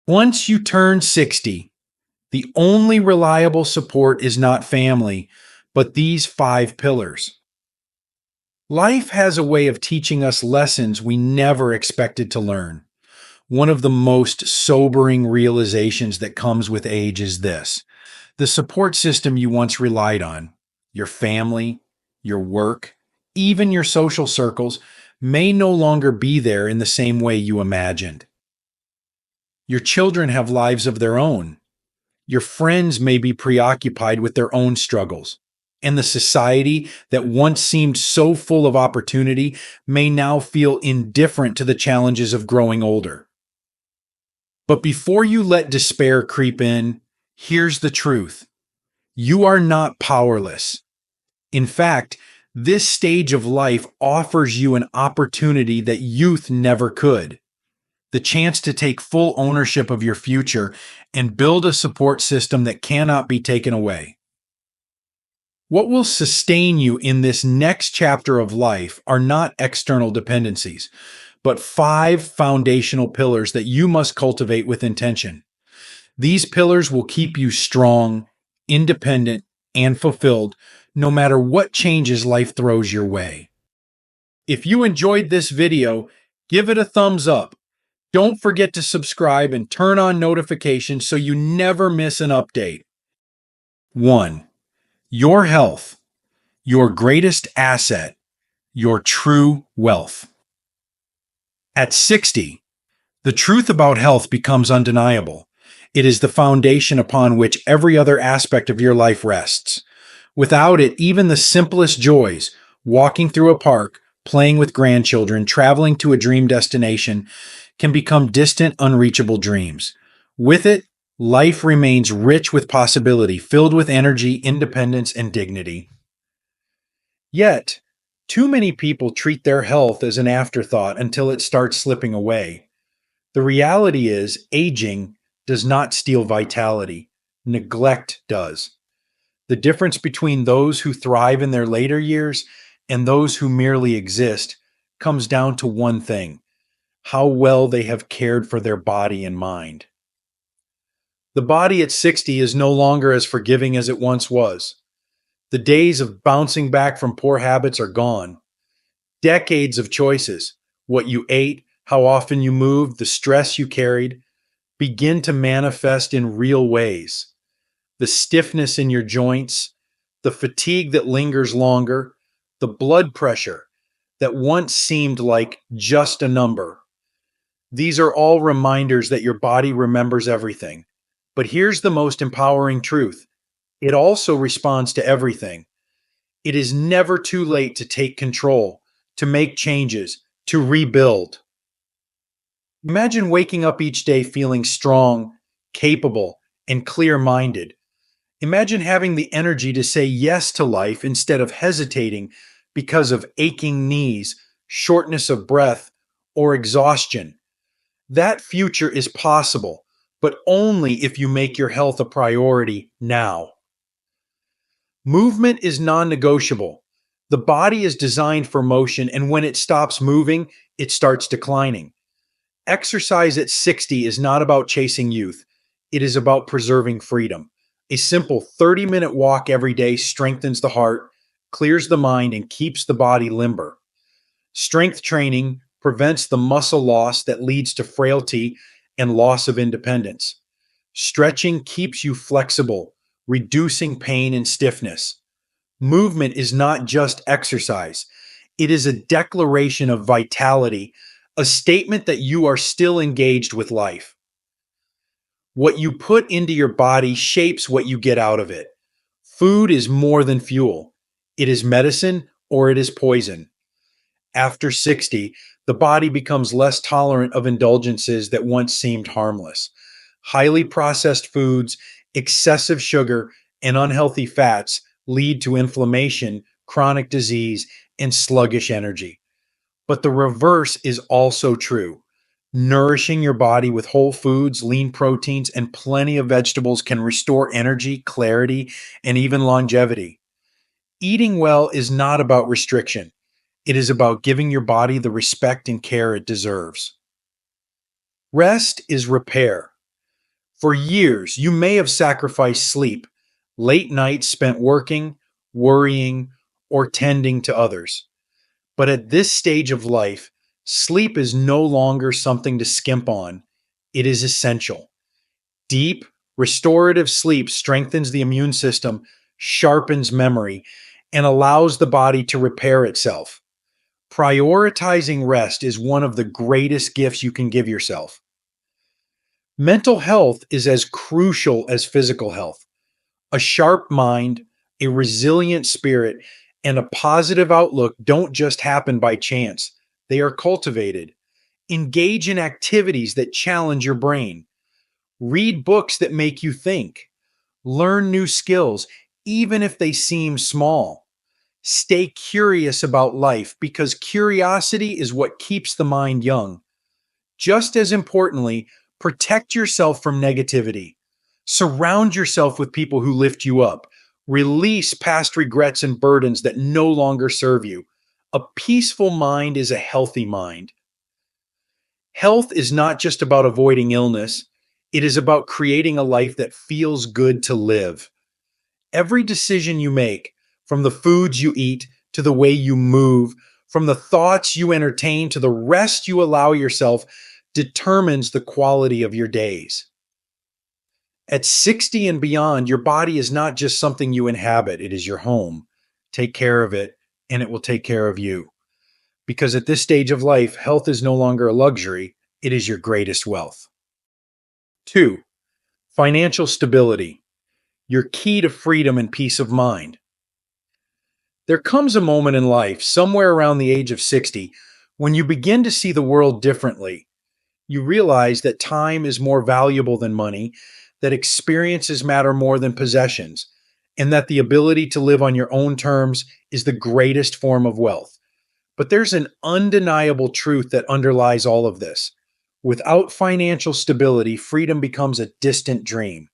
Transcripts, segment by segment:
Once you turn 60, the only reliable support is not family, but these 5 pillars. Life has a way of teaching us lessons we never expected to learn. One of the most sobering realizations that comes with age is this: the support system you once relied on, your family, your work, even your social circles, may no longer be there in the same way you imagined. Your children have lives of their own. Your friends may be preoccupied with their own struggles. And the society that once seemed so full of opportunity may now feel indifferent to the challenges of growing older. But before you let despair creep in, here's the truth: you are not powerless. In fact, this stage of life offers you an opportunity that youth never could: the chance to take full ownership of your future and build a support system that cannot be taken away. What will sustain you in this next chapter of life are not external dependencies, but 5 foundational pillars that you must cultivate with intention. These pillars will keep you strong, independent, and fulfilled no matter what changes life throws your way. If you enjoyed this video, give it a thumbs up. Don't forget to subscribe and turn on notifications so you never miss an update. 1. Your health, your greatest asset, your true wealth. At 60, the truth about health becomes undeniable. It is the foundation upon which every other aspect of your life rests. Without it, even the simplest joys, walking through a park, playing with grandchildren, traveling to a dream destination, can become distant, unreachable dreams. With it, life remains rich with possibility, filled with energy, independence, and dignity. Yet, too many people treat their health as an afterthought until it starts slipping away. The reality is, aging does not steal vitality. Neglect does. The difference between those who thrive in their later years and those who merely exist comes down to one thing: how well they have cared for their body and mind. The body at 60 is no longer as forgiving as it once was. The days of bouncing back from poor habits are gone. Decades of choices, what you ate, how often you moved, the stress you carried, begin to manifest in real ways. The stiffness in your joints, the fatigue that lingers longer, the blood pressure that once seemed like just a number. These are all reminders that your body remembers everything. But here's the most empowering truth: it also responds to everything. It is never too late to take control, to make changes, to rebuild. Imagine waking up each day feeling strong, capable, and clear minded. Imagine having the energy to say yes to life instead of hesitating because of aching knees, shortness of breath, or exhaustion. That future is possible, but only if you make your health a priority now. Movement is non-negotiable. The body is designed for motion, and when it stops moving, it starts declining. Exercise at 60 is not about chasing youth. It is about preserving freedom. A simple 30-minute walk every day strengthens the heart, clears the mind, and keeps the body limber. Strength training prevents the muscle loss that leads to frailty and loss of independence. Stretching keeps you flexible, reducing pain and stiffness. Movement is not just exercise. It is a declaration of vitality, a statement that you are still engaged with life. What you put into your body shapes what you get out of it. Food is more than fuel. It is medicine or it is poison. After 60, the body becomes less tolerant of indulgences that once seemed harmless. Highly processed foods, excessive sugar, and unhealthy fats lead to inflammation, chronic disease, and sluggish energy. But the reverse is also true. Nourishing your body with whole foods, lean proteins, and plenty of vegetables can restore energy, clarity, and even longevity. Eating well is not about restriction. It is about giving your body the respect and care it deserves. Rest is repair. For years, you may have sacrificed sleep, late nights spent working, worrying, or tending to others. But at this stage of life, sleep is no longer something to skimp on. It is essential. Deep, restorative sleep strengthens the immune system, sharpens memory, and allows the body to repair itself. Prioritizing rest is one of the greatest gifts you can give yourself. Mental health is as crucial as physical health. A sharp mind, a resilient spirit, and a positive outlook don't just happen by chance. They are cultivated. Engage in activities that challenge your brain. Read books that make you think. Learn new skills, even if they seem small. Stay curious about life because curiosity is what keeps the mind young. Just as importantly, protect yourself from negativity. Surround yourself with people who lift you up. Release past regrets and burdens that no longer serve you. A peaceful mind is a healthy mind. Health is not just about avoiding illness, it is about creating a life that feels good to live. Every decision you make, from the foods you eat to the way you move, from the thoughts you entertain to the rest you allow yourself, determines the quality of your days. At 60 and beyond, your body is not just something you inhabit, it is your home. Take care of it, and it will take care of you. Because at this stage of life, health is no longer a luxury, it is your greatest wealth. 2. Financial stability, your key to freedom and peace of mind. There comes a moment in life, somewhere around the age of 60, when you begin to see the world differently. You realize that time is more valuable than money, that experiences matter more than possessions, and that the ability to live on your own terms is the greatest form of wealth. But there's an undeniable truth that underlies all of this. Without financial stability, freedom becomes a distant dream.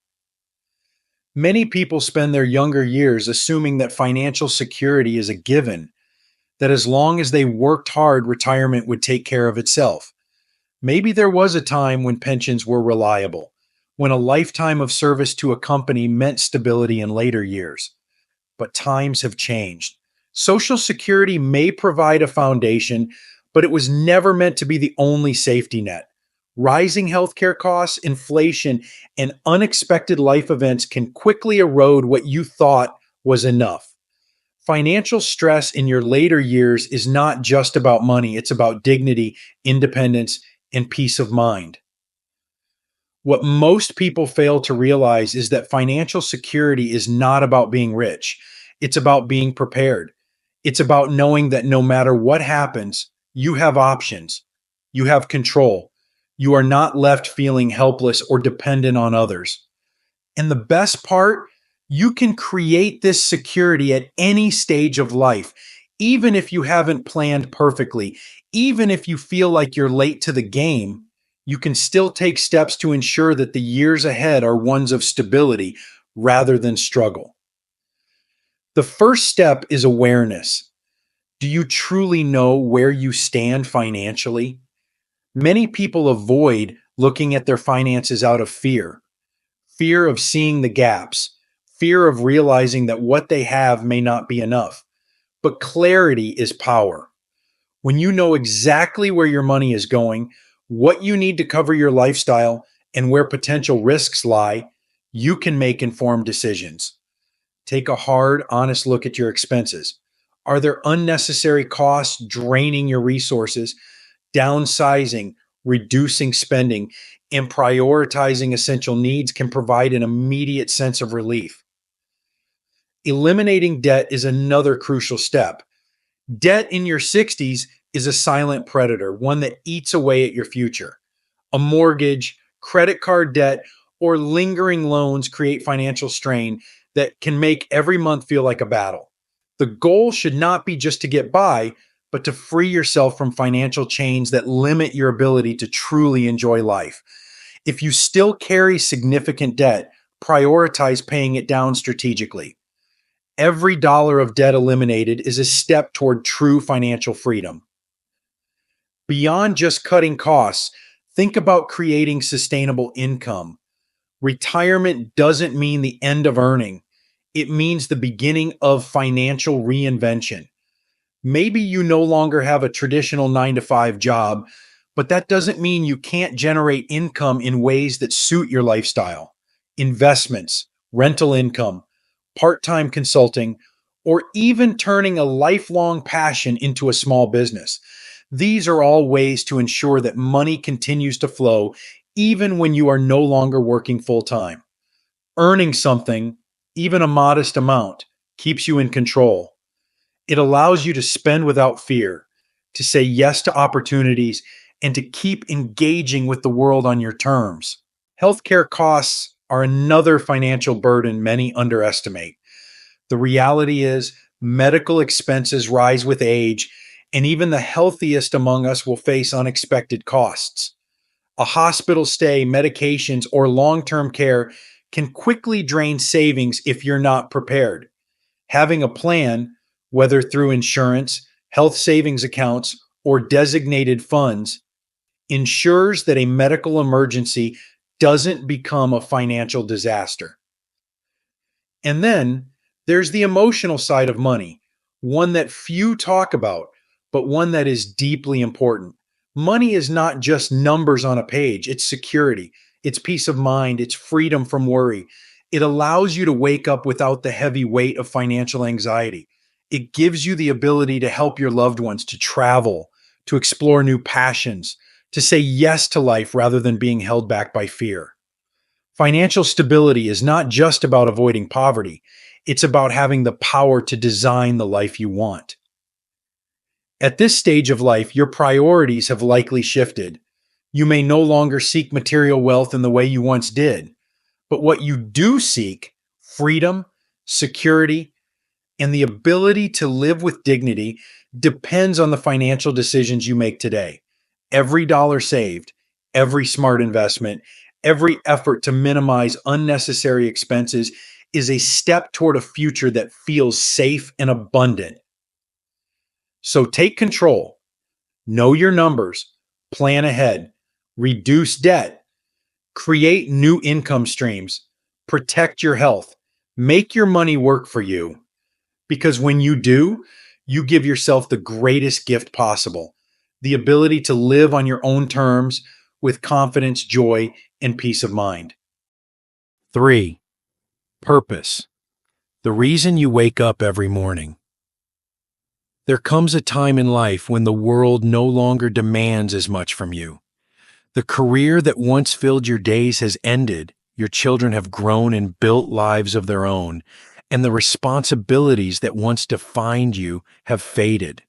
Many people spend their younger years assuming that financial security is a given, that as long as they worked hard, retirement would take care of itself. Maybe there was a time when pensions were reliable, when a lifetime of service to a company meant stability in later years. But times have changed. Social Security may provide a foundation, but it was never meant to be the only safety net. Rising healthcare costs, inflation, and unexpected life events can quickly erode what you thought was enough. Financial stress in your later years is not just about money, it's about dignity, independence, and peace of mind. What most people fail to realize is that financial security is not about being rich. It's about being prepared. It's about knowing that no matter what happens, you have options. You have control. You are not left feeling helpless or dependent on others. And the best part, you can create this security at any stage of life, even if you haven't planned perfectly, even if you feel like you're late to the game. You can still take steps to ensure that the years ahead are ones of stability rather than struggle. The first step is awareness. Do you truly know where you stand financially? Many people avoid looking at their finances out of fear of seeing the gaps, fear of realizing that what they have may not be enough. But clarity is power. When you know exactly where your money is going, what you need to cover your lifestyle, and where potential risks lie, you can make informed decisions. Take a hard, honest look at your expenses. Are there unnecessary costs draining your resources? Downsizing, reducing spending, and prioritizing essential needs can provide an immediate sense of relief. Eliminating debt is another crucial step. Debt in your 60s is a silent predator, one that eats away at your future. A mortgage, credit card debt, or lingering loans create financial strain that can make every month feel like a battle. The goal should not be just to get by, but to free yourself from financial chains that limit your ability to truly enjoy life. If you still carry significant debt, prioritize paying it down strategically. Every dollar of debt eliminated is a step toward true financial freedom. Beyond just cutting costs, think about creating sustainable income. Retirement doesn't mean the end of earning. It means the beginning of financial reinvention. Maybe you no longer have a traditional 9 to 5 job, but that doesn't mean you can't generate income in ways that suit your lifestyle. Investments, rental income, part time consulting, or even turning a lifelong passion into a small business. These are all ways to ensure that money continues to flow even when you are no longer working full time. Earning something, even a modest amount, keeps you in control. It allows you to spend without fear, to say yes to opportunities, and to keep engaging with the world on your terms. Healthcare costs are another financial burden many underestimate. The reality is, medical expenses rise with age, and even the healthiest among us will face unexpected costs. A hospital stay, medications, or long term care can quickly drain savings if you're not prepared. Having a plan, whether through insurance, health savings accounts, or designated funds, ensures that a medical emergency doesn't become a financial disaster. And then there's the emotional side of money, one that few talk about, but one that is deeply important. Money is not just numbers on a page, it's security, it's peace of mind, it's freedom from worry. It allows you to wake up without the heavy weight of financial anxiety. It gives you the ability to help your loved ones, to travel, to explore new passions, to say yes to life rather than being held back by fear. Financial stability is not just about avoiding poverty, it's about having the power to design the life you want. At this stage of life, your priorities have likely shifted. You may no longer seek material wealth in the way you once did, but what you do seek, freedom, security, and the ability to live with dignity, depends on the financial decisions you make today. Every dollar saved, every smart investment, every effort to minimize unnecessary expenses is a step toward a future that feels safe and abundant. So take control, know your numbers, plan ahead, reduce debt, create new income streams, protect your health, make your money work for you. Because when you do, you give yourself the greatest gift possible, the ability to live on your own terms with confidence, joy, and peace of mind. 3. Purpose. The reason you wake up every morning. There comes a time in life when the world no longer demands as much from you. The career that once filled your days has ended, your children have grown and built lives of their own, and the responsibilities that once defined you have faded.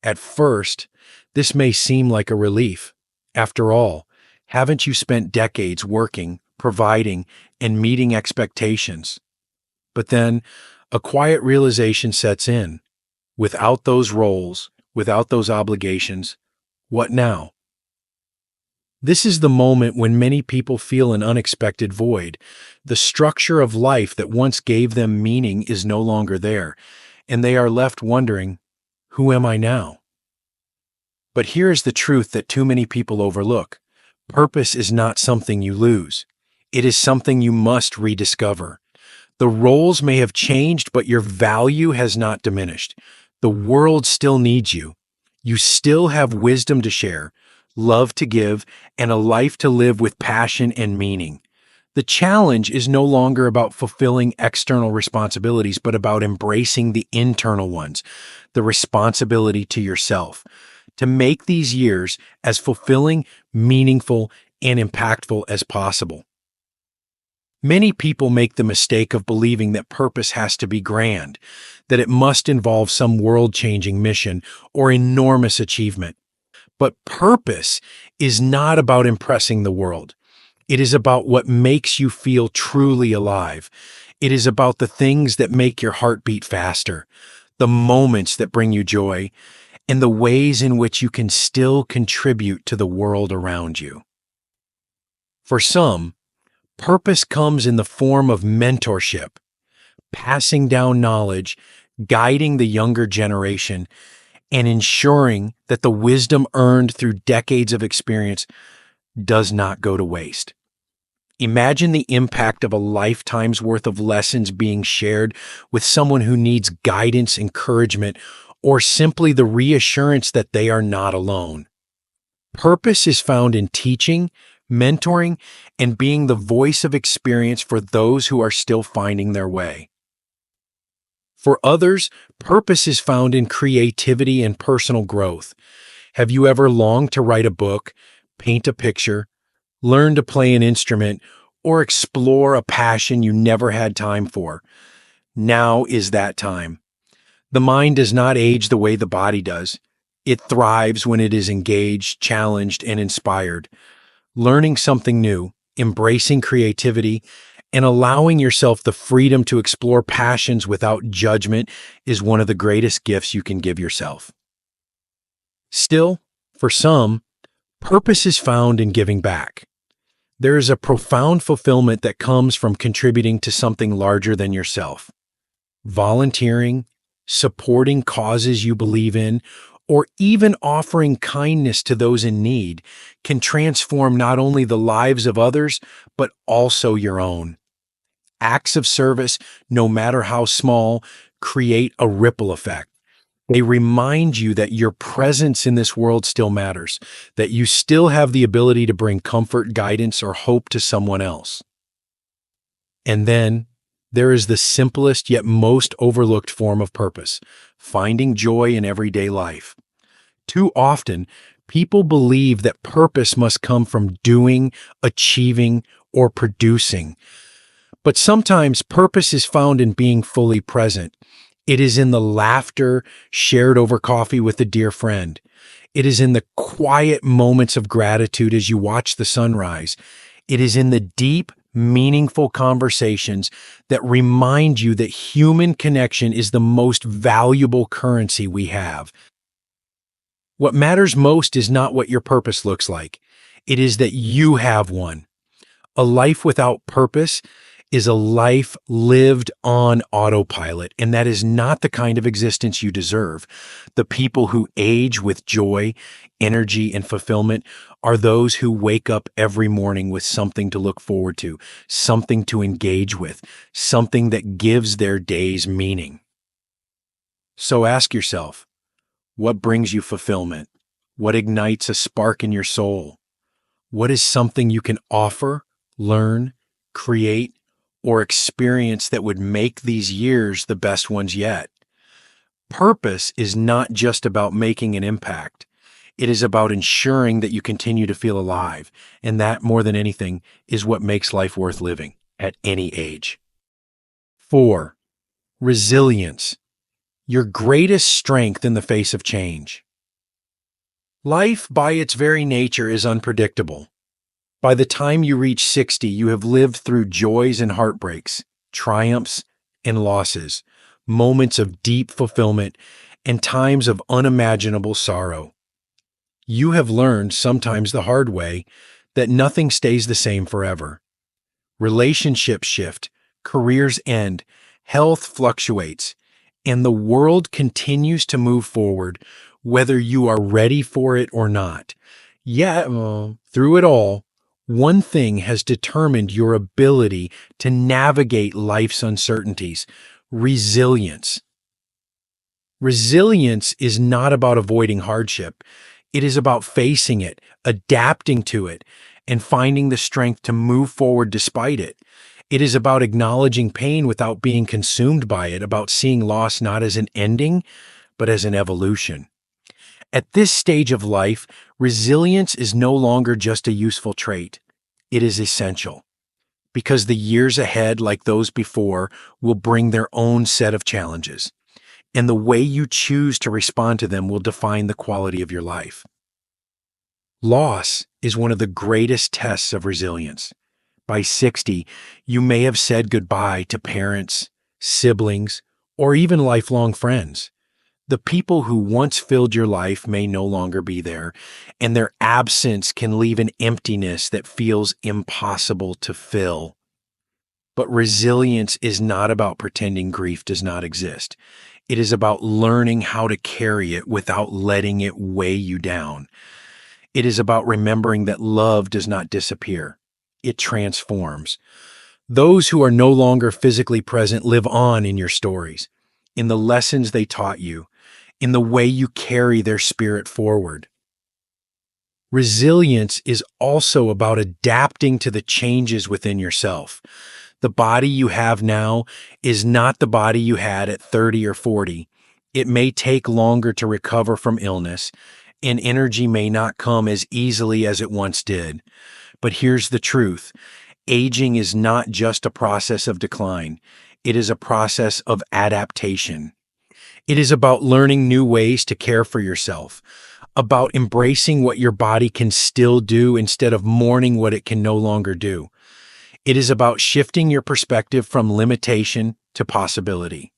At first, this may seem like a relief. After all, haven't you spent decades working, providing, and meeting expectations? But then, a quiet realization sets in. Without those roles, without those obligations, what now? This is the moment when many people feel an unexpected void. The structure of life that once gave them meaning is no longer there, and they are left wondering, who am I now? But here is the truth that too many people overlook. Purpose is not something you lose. It is something you must rediscover. The roles may have changed, but your value has not diminished. The world still needs you. You still have wisdom to share, love to give, and a life to live with passion and meaning. The challenge is no longer about fulfilling external responsibilities, but about embracing the internal ones, the responsibility to yourself, to make these years as fulfilling, meaningful, and impactful as possible. Many people make the mistake of believing that purpose has to be grand, that it must involve some world-changing mission or enormous achievement. But purpose is not about impressing the world. It is about what makes you feel truly alive. It is about the things that make your heart beat faster, the moments that bring you joy, and the ways in which you can still contribute to the world around you. For some, purpose comes in the form of mentorship, passing down knowledge, guiding the younger generation, and ensuring that the wisdom earned through decades of experience does not go to waste. Imagine the impact of a lifetime's worth of lessons being shared with someone who needs guidance, encouragement, or simply the reassurance that they are not alone. Purpose is found in teaching, mentoring, and being the voice of experience for those who are still finding their way. For others, purpose is found in creativity and personal growth. Have you ever longed to write a book, paint a picture, learn to play an instrument, or explore a passion you never had time for? Now is that time. The mind does not age the way the body does. It thrives when it is engaged, challenged, and inspired. Learning something new, embracing creativity, and allowing yourself the freedom to explore passions without judgment is one of the greatest gifts you can give yourself. Still, for some, purpose is found in giving back. There is a profound fulfillment that comes from contributing to something larger than yourself. Volunteering, supporting causes you believe in, or even offering kindness to those in need can transform not only the lives of others, but also your own. Acts of service, no matter how small, create a ripple effect. They remind you that your presence in this world still matters, that you still have the ability to bring comfort, guidance, or hope to someone else. And then there is the simplest yet most overlooked form of purpose, finding joy in everyday life. Too often, people believe that purpose must come from doing, achieving, or producing. But sometimes purpose is found in being fully present. It is in the laughter shared over coffee with a dear friend. It is in the quiet moments of gratitude as you watch the sunrise. It is in the deep, meaningful conversations that remind you that human connection is the most valuable currency we have. What matters most is not what your purpose looks like. It is that you have one. A life without purpose is a life lived on autopilot, and that is not the kind of existence you deserve. The people who age with joy, energy, and fulfillment are those who wake up every morning with something to look forward to, something to engage with, something that gives their days meaning. So ask yourself, what brings you fulfillment? What ignites a spark in your soul? What is something you can offer, learn, create, or experience that would make these years the best ones yet? Purpose is not just about making an impact. It is about ensuring that you continue to feel alive, and that, more than anything, is what makes life worth living at any age. 4. Resilience, your greatest strength in the face of change. Life, by its very nature, is unpredictable. By the time you reach 60, you have lived through joys and heartbreaks, triumphs and losses, moments of deep fulfillment, and times of unimaginable sorrow. You have learned, sometimes the hard way, that nothing stays the same forever. Relationships shift, careers end, health fluctuates, and the world continues to move forward, whether you are ready for it or not. Yet, through it all, one thing has determined your ability to navigate life's uncertainties: resilience. Resilience is not about avoiding hardship. It is about facing it, adapting to it, and finding the strength to move forward despite it. It is about acknowledging pain without being consumed by it, about seeing loss not as an ending, but as an evolution. At this stage of life, resilience is no longer just a useful trait. It is essential, because the years ahead, like those before, will bring their own set of challenges, and the way you choose to respond to them will define the quality of your life. Loss is one of the greatest tests of resilience. By 60, you may have said goodbye to parents, siblings, or even lifelong friends. The people who once filled your life may no longer be there, and their absence can leave an emptiness that feels impossible to fill. But resilience is not about pretending grief does not exist. It is about learning how to carry it without letting it weigh you down. It is about remembering that love does not disappear. it transforms. Those who are no longer physically present live on in your stories, in the lessons they taught you, in the way you carry their spirit forward. Resilience is also about adapting to the changes within yourself. The body you have now is not the body you had at 30 or 40. It may take longer to recover from illness, and energy may not come as easily as it once did. But here's the truth: aging is not just a process of decline, it is a process of adaptation. It is about learning new ways to care for yourself, about embracing what your body can still do instead of mourning what it can no longer do. It is about shifting your perspective from limitation to possibility.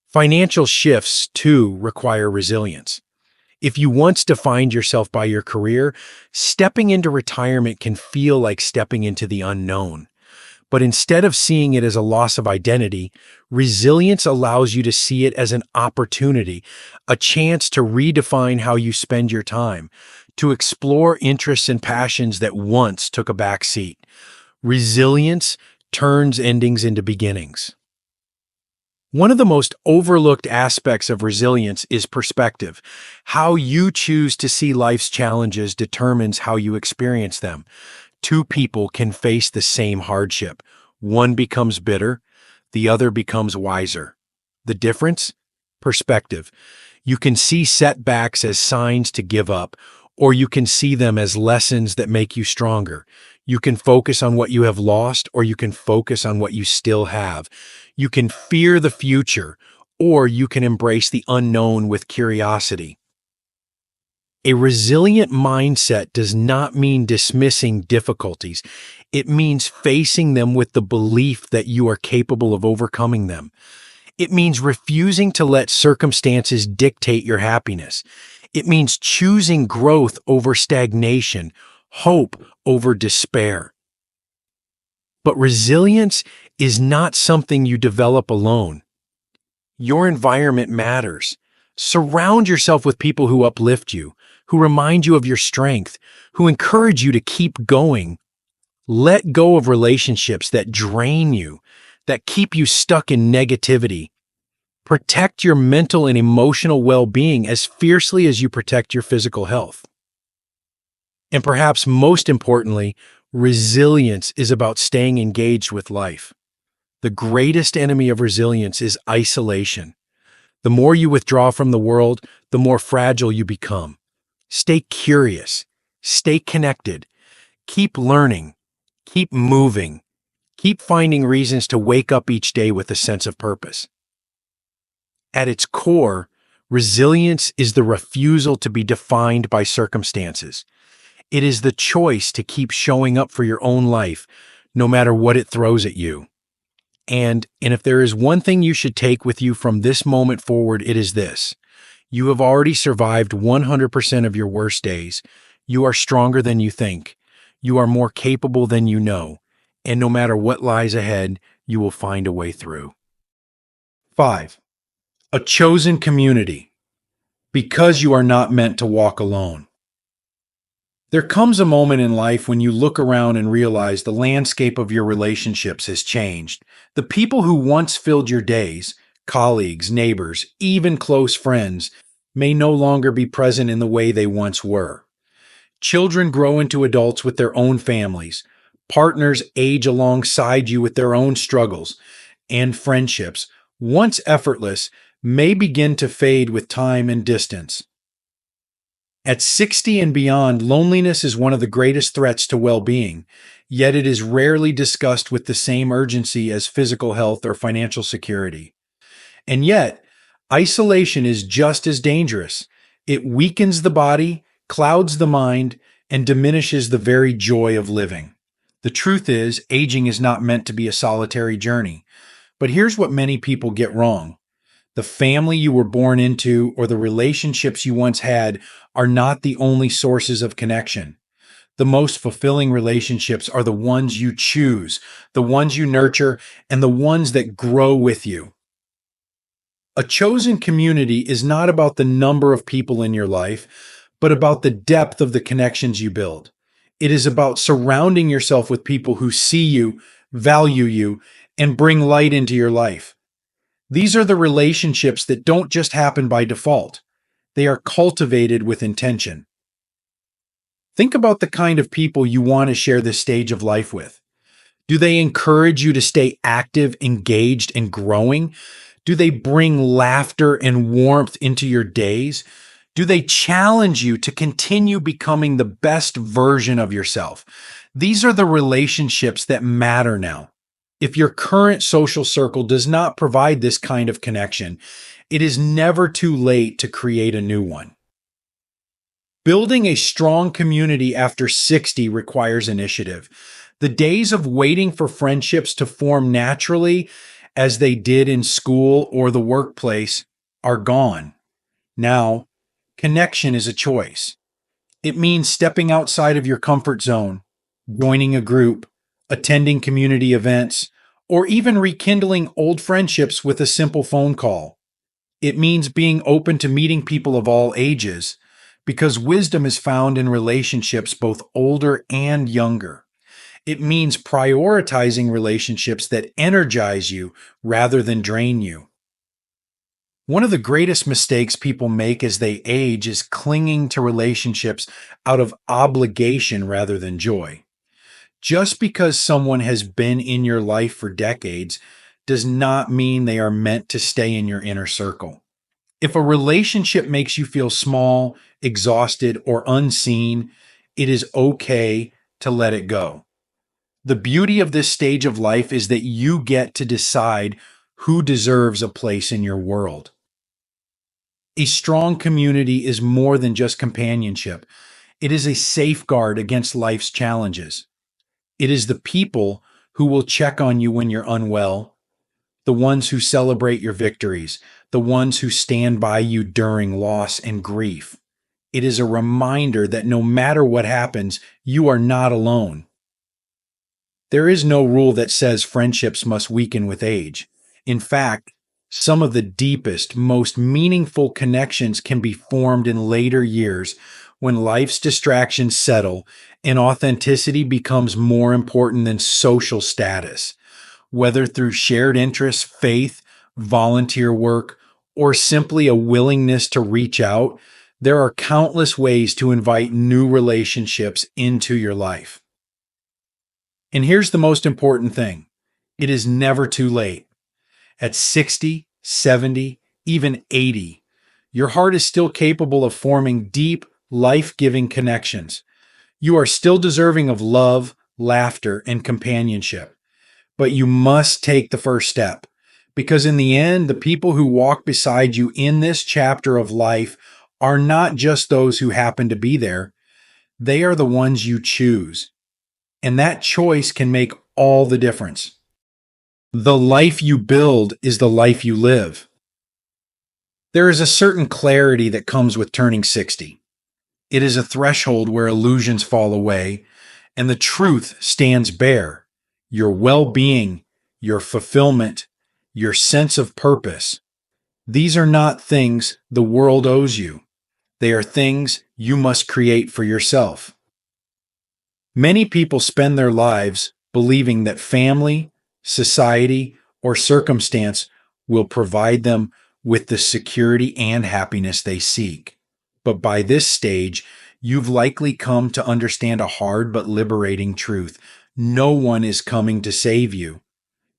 Financial shifts, too, require resilience. If you once defined yourself by your career, stepping into retirement can feel like stepping into the unknown. But instead of seeing it as a loss of identity, resilience allows you to see it as an opportunity, a chance to redefine how you spend your time, to explore interests and passions that once took a back seat. Resilience turns endings into beginnings. One of the most overlooked aspects of resilience is perspective. How you choose to see life's challenges determines how you experience them. Two people can face the same hardship. One becomes bitter, the other becomes wiser. The difference? Perspective. You can see setbacks as signs to give up, or you can see them as lessons that make you stronger. You can focus on what you have lost, or you can focus on what you still have. You can fear the future, or you can embrace the unknown with curiosity. A resilient mindset does not mean dismissing difficulties. It means facing them with the belief that you are capable of overcoming them. It means refusing to let circumstances dictate your happiness. It means choosing growth over stagnation, hope over despair. But resilience is not something you develop alone. Your environment matters. Surround yourself with people who uplift you, who remind you of your strength, who encourage you to keep going. Let go of relationships that drain you, that keep you stuck in negativity. Protect your mental and emotional well-being as fiercely as you protect your physical health. And perhaps most importantly, resilience is about staying engaged with life. The greatest enemy of resilience is isolation. The more you withdraw from the world, the more fragile you become. Stay curious, stay connected, keep learning, keep moving, keep finding reasons to wake up each day with a sense of purpose. At its core, resilience is the refusal to be defined by circumstances. It is the choice to keep showing up for your own life, no matter what it throws at you. And if there is one thing you should take with you from this moment forward, it is this: you have already survived 100% of your worst days. You are stronger than you think. You are more capable than you know. And no matter what lies ahead, you will find a way through. 5. A chosen community. Because you are not meant to walk alone. There comes a moment in life when you look around and realize the landscape of your relationships has changed. The people who once filled your days, colleagues, neighbors, even close friends, may no longer be present in the way they once were. Children grow into adults with their own families. Partners age alongside you with their own struggles. And friendships, once effortless, may begin to fade with time and distance. At 60 and beyond, loneliness is one of the greatest threats to well-being, yet it is rarely discussed with the same urgency as physical health or financial security. And yet, isolation is just as dangerous. It weakens the body, clouds the mind, and diminishes the very joy of living. The truth is, aging is not meant to be a solitary journey. But here's what many people get wrong. The family you were born into or the relationships you once had are not the only sources of connection. The most fulfilling relationships are the ones you choose, the ones you nurture, and the ones that grow with you. A chosen community is not about the number of people in your life, but about the depth of the connections you build. It is about surrounding yourself with people who see you, value you, and bring light into your life. These are the relationships that don't just happen by default. They are cultivated with intention. Think about the kind of people you want to share this stage of life with. Do they encourage you to stay active, engaged, and growing? Do they bring laughter and warmth into your days? Do they challenge you to continue becoming the best version of yourself? These are the relationships that matter now. If your current social circle does not provide this kind of connection, it is never too late to create a new one. Building a strong community after 60 requires initiative. The days of waiting for friendships to form naturally, as they did in school or the workplace, are gone. Now, connection is a choice. It means stepping outside of your comfort zone, joining a group, attending community events, or even rekindling old friendships with a simple phone call. It means being open to meeting people of all ages, because wisdom is found in relationships both older and younger. It means prioritizing relationships that energize you rather than drain you. One of the greatest mistakes people make as they age is clinging to relationships out of obligation rather than joy. Just because someone has been in your life for decades does not mean they are meant to stay in your inner circle. If a relationship makes you feel small, exhausted, or unseen, it is okay to let it go. The beauty of this stage of life is that you get to decide who deserves a place in your world. A strong community is more than just companionship. It is a safeguard against life's challenges. It is the people who will check on you when you're unwell, the ones who celebrate your victories, the ones who stand by you during loss and grief. It is a reminder that no matter what happens, you are not alone. There is no rule that says friendships must weaken with age. In fact, some of the deepest, most meaningful connections can be formed in later years when life's distractions settle and authenticity becomes more important than social status. Whether through shared interests, faith, volunteer work, or simply a willingness to reach out, there are countless ways to invite new relationships into your life. And here's the most important thing: it is never too late. At 60, 70, even 80, your heart is still capable of forming deep, life giving connections. You are still deserving of love, laughter, and companionship. But you must take the first step, because in the end, the people who walk beside you in this chapter of life are not just those who happen to be there, they are the ones you choose. And that choice can make all the difference. The life you build is the life you live. There is a certain clarity that comes with turning 60. It is a threshold where illusions fall away and the truth stands bare. Your well being, your fulfillment, your sense of purpose. These are not things the world owes you. They are things you must create for yourself. Many people spend their lives believing that family, society, or circumstance will provide them with the security and happiness they seek. But by this stage, you've likely come to understand a hard but liberating truth. No one is coming to save you.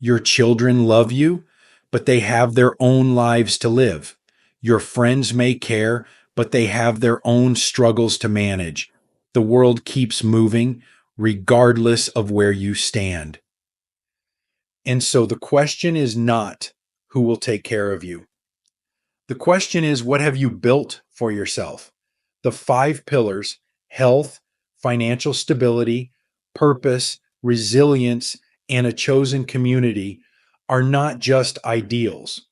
Your children love you, but they have their own lives to live. Your friends may care, but they have their own struggles to manage. The world keeps moving, regardless of where you stand. And so the question is not who will take care of you. The question is, what have you built for yourself? The 5 pillars: health, financial stability, purpose, resilience, and a chosen community are not just ideals.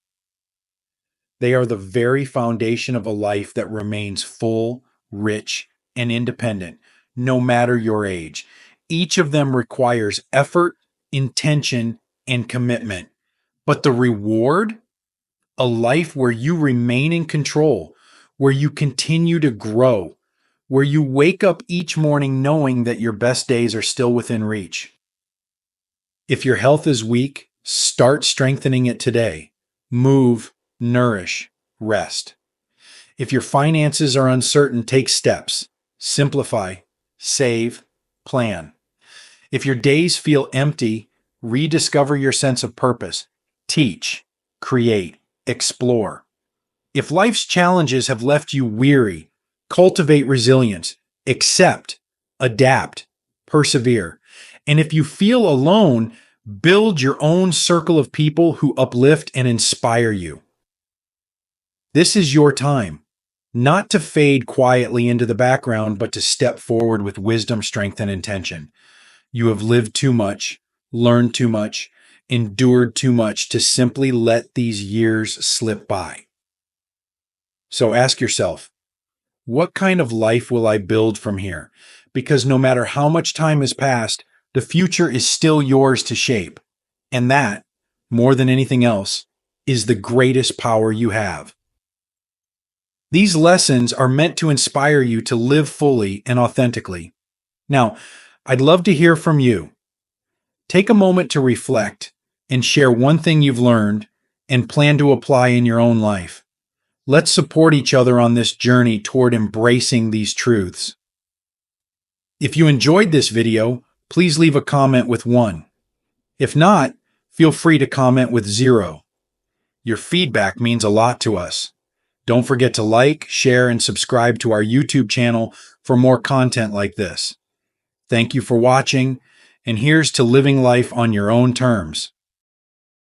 They are the very foundation of a life that remains full, rich, and independent, no matter your age. Each of them requires effort, intention, and commitment. But the reward? A life where you remain in control, where you continue to grow, where you wake up each morning knowing that your best days are still within reach. If your health is weak, start strengthening it today. Move, nourish, rest. If your finances are uncertain, take steps. Simplify, save, plan. If your days feel empty, rediscover your sense of purpose. Teach, create, explore. If life's challenges have left you weary, cultivate resilience, accept, adapt, persevere. And if you feel alone, build your own circle of people who uplift and inspire you. This is your time, not to fade quietly into the background, but to step forward with wisdom, strength, and intention. You have lived too much, learned too much, endured too much to simply let these years slip by. So ask yourself, what kind of life will I build from here? Because no matter how much time has passed, the future is still yours to shape. And that, more than anything else, is the greatest power you have. These lessons are meant to inspire you to live fully and authentically. Now, I'd love to hear from you. Take a moment to reflect and share one thing you've learned and plan to apply in your own life. Let's support each other on this journey toward embracing these truths. If you enjoyed this video, please leave a comment with 1. If not, feel free to comment with 0. Your feedback means a lot to us. Don't forget to like, share, and subscribe to our YouTube channel for more content like this. Thank you for watching, and here's to living life on your own terms.